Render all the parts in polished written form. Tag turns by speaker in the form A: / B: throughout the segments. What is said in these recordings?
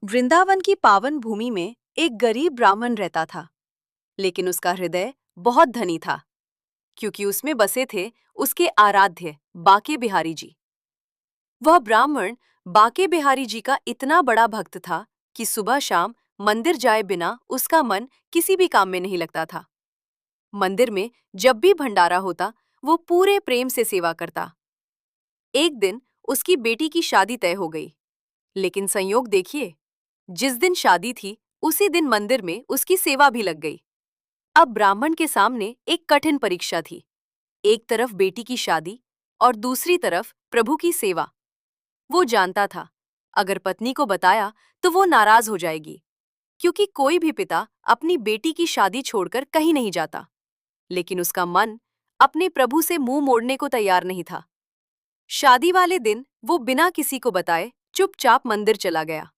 A: वृंदावन की पावन भूमि में एक गरीब ब्राह्मण रहता था। लेकिन उसका हृदय बहुत धनी था, क्योंकि उसमें बसे थे उसके आराध्य बाके बिहारी जी। वह ब्राह्मण बाके बिहारी जी का इतना बड़ा भक्त था कि सुबह शाम मंदिर जाए बिना उसका मन किसी भी काम में नहीं लगता था। मंदिर में जब भी भंडारा होता, वो पूरे प्रेम से सेवा करता। एक दिन उसकी बेटी की शादी तय हो गई। लेकिन संयोग देखिए, जिस दिन शादी थी उसी दिन मंदिर में उसकी सेवा भी लग गई। अब ब्राह्मण के सामने एक कठिन परीक्षा थी। एक तरफ बेटी की शादी और दूसरी तरफ प्रभु की सेवा। वो जानता था, अगर पत्नी को बताया तो वो नाराज हो जाएगी, क्योंकि कोई भी पिता अपनी बेटी की शादी छोड़कर कहीं नहीं जाता। लेकिन उसका मन अपने प्रभु से मुंह मोड़ने को तैयार नहीं था। शादी वाले दिन वो बिना किसी को बताए चुपचाप मंदिर चला गया।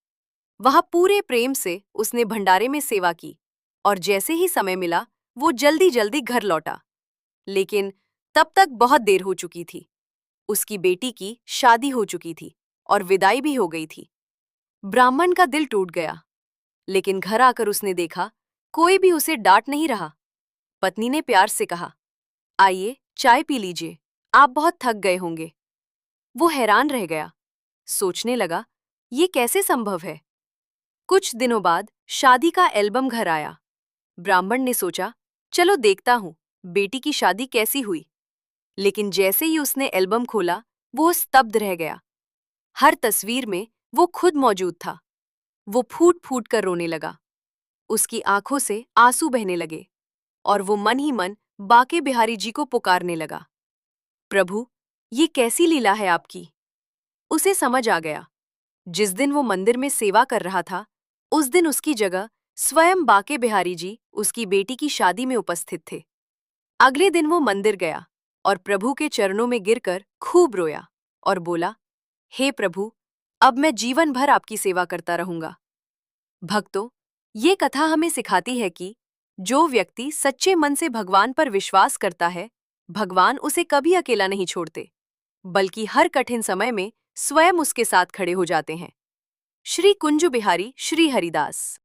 A: वहां पूरे प्रेम से उसने भंडारे में सेवा की और जैसे ही समय मिला वो जल्दी जल्दी घर लौटा। लेकिन तब तक बहुत देर हो चुकी थी। उसकी बेटी की शादी हो चुकी थी और विदाई भी हो गई थी। ब्राह्मण का दिल टूट गया। लेकिन घर आकर उसने देखा, कोई भी उसे डांट नहीं रहा। पत्नी ने प्यार से कहा, आइए चाय पी लीजिए, आप बहुत थक गए होंगे। वो हैरान रह गया, सोचने लगा, ये कैसे संभव है। कुछ दिनों बाद शादी का एल्बम घर आया। ब्राह्मण ने सोचा, चलो देखता हूं बेटी की शादी कैसी हुई। लेकिन जैसे ही उसने एल्बम खोला, वो स्तब्ध रह गया। हर तस्वीर में वो खुद मौजूद था। वो फूट फूट कर रोने लगा। उसकी आंखों से आंसू बहने लगे और वो मन ही मन बाके बिहारी जी को पुकारने लगा, प्रभु, ये कैसी लीला है आपकी। उसे समझ आ गया, जिस दिन वो मंदिर में सेवा कर रहा था, उस दिन उसकी जगह स्वयं बाके बिहारी जी उसकी बेटी की शादी में उपस्थित थे। अगले दिन वो मंदिर गया और प्रभु के चरणों में गिरकर खूब रोया और बोला, हे प्रभु, अब मैं जीवन भर आपकी सेवा करता रहूंगा। भक्तों, ये कथा हमें सिखाती है कि जो व्यक्ति सच्चे मन से भगवान पर विश्वास करता है, भगवान उसे कभी अकेला नहीं छोड़ते, बल्कि हर कठिन समय में स्वयं उसके साथ खड़े हो जाते हैं। श्री कुंज बिहारी श्री हरिदास।